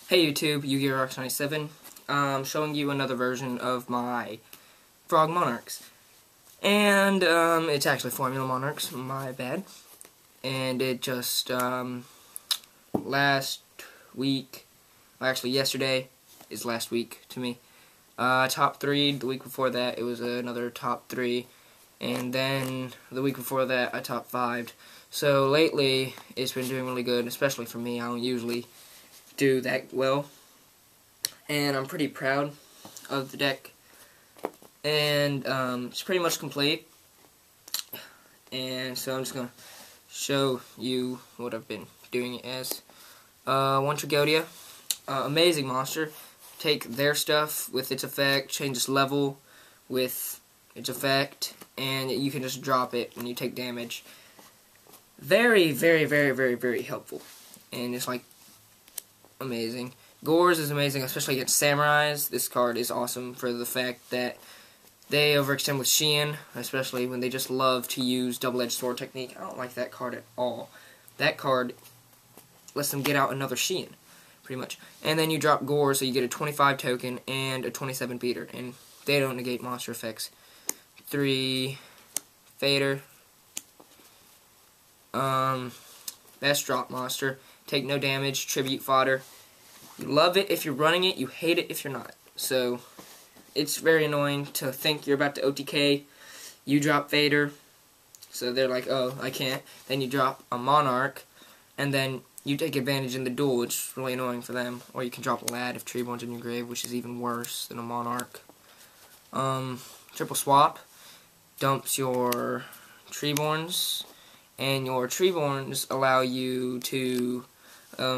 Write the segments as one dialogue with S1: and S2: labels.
S1: Hey YouTube, YugiRox97. I'm showing you another version of my Frog Monarchs. And it's actually Formula Monarchs, my bad. And it just last week, well, actually yesterday is last week to me. Top 3, the week before that it was another top 3. And then the week before that I top 5'd. So lately it's been doing really good, especially for me. I don't usually do that well, and I'm pretty proud of the deck, and it's pretty much complete. And so I'm just gonna show you what I've been doing it as. One Tragodia, amazing monster. Take their stuff with its effect, change its level with its effect, and you can just drop it when you take damage. Very, very, very, very, very helpful, and it's like amazing. Gores is amazing, especially against Samurais. This card is awesome for the fact that they overextend with Shein, especially when they just love to use double-edged sword technique. I don't like that card at all. That card lets them get out another Shein, pretty much. And then you drop Gore, so you get a 25 token and a 27 beater, and they don't negate monster effects. 3 Fader. Best drop monster. Take no damage, tribute fodder. You love it if you're running it, you hate it if you're not. So, it's very annoying to think you're about to OTK, you drop Vader, so they're like, oh, I can't. Then you drop a Monarch, and then you take advantage in the duel, which is really annoying for them. Or you can drop a Lad if Treeborn's in your grave, which is even worse than a Monarch. Triple swap dumps your Treeborns, and your Treeborns allow you to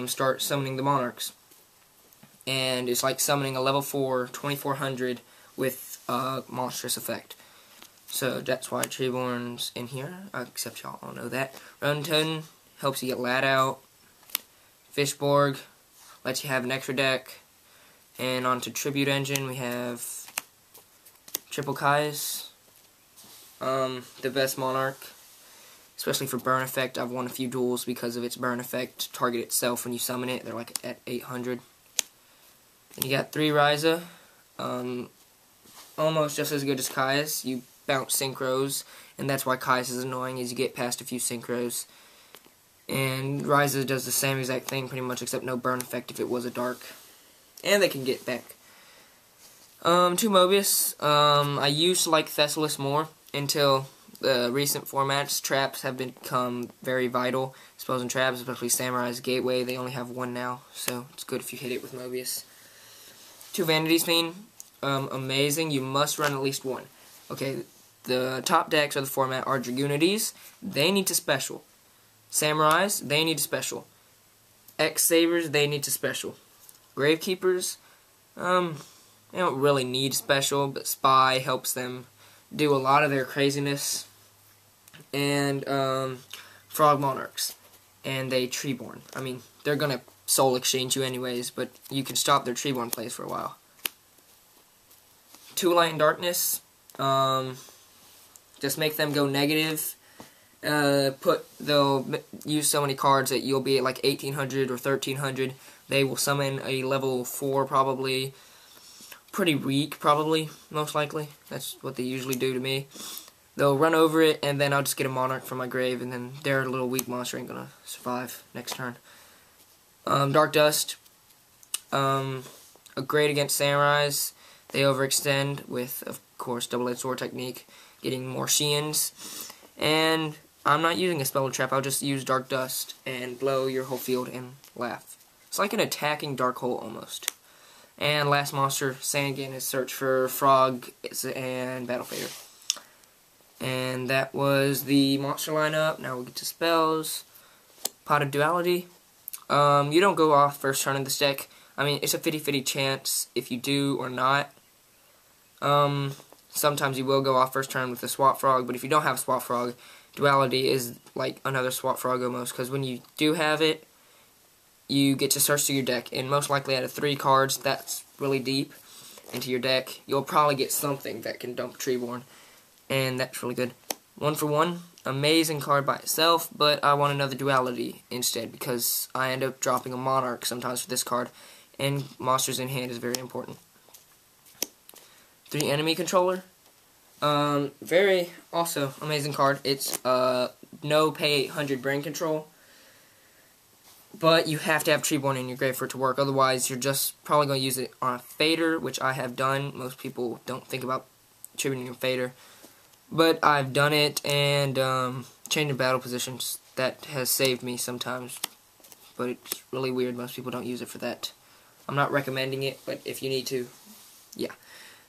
S1: start summoning the Monarchs. And it's like summoning a level 4 2400 with a monstrous effect. So that's why Treeborn's in here, except y'all all know that. Runtoden helps you get Lad out. Fishborg lets you have an extra deck. And onto Tribute Engine we have Triple Kais, the best Monarch. Especially for burn effect, I've won a few duels because of its burn effect. Target itself when you summon it, they're like at 800. And you got 3 Ryza, almost just as good as Kai's. You bounce synchros, and that's why Kai's is annoying, is you get past a few synchros. And Ryza does the same exact thing pretty much, except no burn effect if it was a dark. And they can get back. 2 Mobius, I used to like Thessalos more until the recent formats. Traps have become very vital. Spells and traps, especially Samurai's Gateway, they only have 1 now, so it's good if you hit it with Mobius. 2 Vanity's Fiend, amazing. You must run at least 1. Okay, the top decks of the format are Dragoonides, they need to special. Samurais, they need to special. X-Sabers, they need to special. Gravekeepers, they don't really need special, but Spy helps them do a lot of their craziness. And Frog Monarchs, and they Treeborn. I mean, they're gonna soul exchange you anyways, but you can stop their Treeborn plays for a while. 2 Light and Darkness, just make them go negative. They'll use so many cards that you'll be at like 1800 or 1300. They will summon a level 4 probably. Pretty weak, probably, most likely. That's what they usually do to me. They'll run over it, and then I'll just get a Monarch from my grave, and then their little weak monster ain't gonna survive next turn. Dark Dust, great against Samurais. They overextend with, of course, double-edged sword technique, getting more Sheins. And I'm not using a spell trap, I'll just use Dark Dust and blow your whole field and laugh. It's like an attacking Dark Hole, almost. And last monster, Sangan, is search for Frog and Battle Fader. And that was the monster lineup. Now we'll get to spells. Pot of Duality. You don't go off first turn in this deck. I mean, it's a 50-50 chance if you do or not. Sometimes you will go off first turn with a Swap Frog, but if you don't have Swap Frog, Duality is like another Swap Frog almost, because when you do have it, you get to search through your deck, and most likely out of 3 cards, that's really deep into your deck, you'll probably get something that can dump Treeborn, and that's really good. 1 for 1, amazing card by itself, but I want another Duality instead, because I end up dropping a Monarch sometimes for this card, and monsters in hand is very important. 3 enemy controller. Very also amazing card. It's no pay 800 brain control, but you have to have Treeborn in your grave for it to work. Otherwise, you're just probably going to use it on a Fader, which I have done. Most people don't think about tributing a Fader, but I've done it, and changing battle positions. That has saved me sometimes, but it's really weird. Most people don't use it for that. I'm not recommending it, but if you need to, yeah.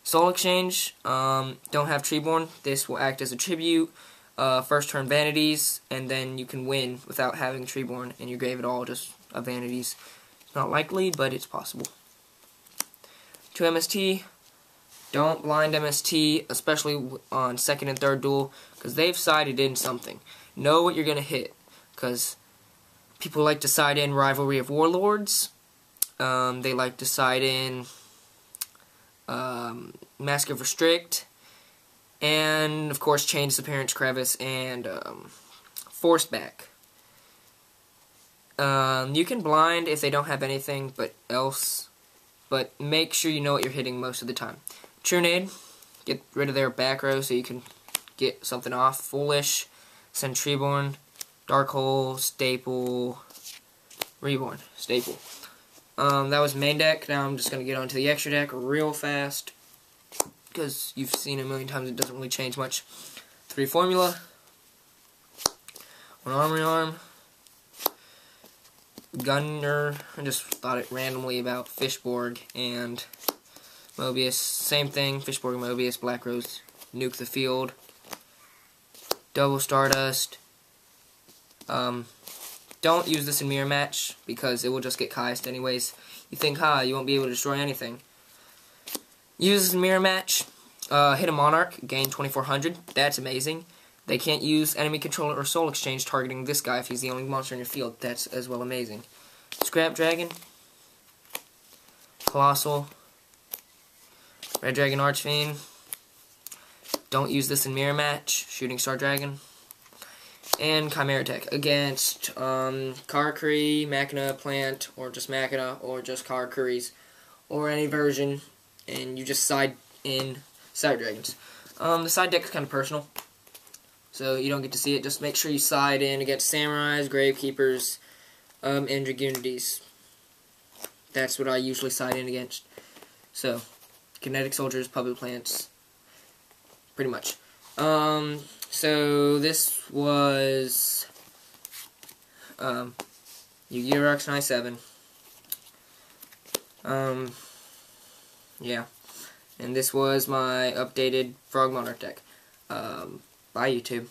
S1: Soul Exchange, don't have Treeborn. This will act as a tribute, first turn vanities, and then you can win without having Treeborn in your grave at all, just a vanities. It's not likely, but it's possible. 2 MST, don't blind MST, especially on second and third duel, because they've sided in something. Know what you're going to hit, because people like to side in Rivalry of Warlords. They like to side in Mask of Restrict, and of course Chain Disappearance Crevice and Forced Back. You can blind if they don't have anything but make sure you know what you're hitting most of the time. Trunade, get rid of their back row so you can get something off. Foolish, send Treeborn, Dark Hole, Staple, Reborn, Staple. That was main deck. Now I'm just going to get onto the extra deck real fast, because you've seen it a million times. It doesn't really change much. 3 Formula, 1 Armory Arm, Gunner. I just thought it randomly about Fishborg and Mobius. Same thing, Fishborg and Mobius, Black Rose, nuke the field. Double Stardust. Don't use this in Mirror Match, because it will just get Kaist anyways. You think, you won't be able to destroy anything. Use this in Mirror Match. Hit a Monarch, gain 2400. That's amazing. They can't use enemy controller or Soul Exchange targeting this guy if he's the only monster in your field. That's as well amazing. Scrap Dragon. Colossal. Red Dragon Archfiend. Don't use this in Mirror Match. Shooting Star Dragon. And Chimera Tech against Karakuri, Machina, Plant, or just Machina, or just Karakuris, or any version, and you just side in Side Dragons. The side deck is kind of personal, so you don't get to see it. Just make sure you side in against Samurais, Gravekeepers, and Dragoonides. That's what I usually side in against. So, Kinetic Soldiers, Public Plants, pretty much. So this was Yu-Gi-Oh! Rocks 97. Yeah. And this was my updated Frog Monarch deck. Bye, YouTube.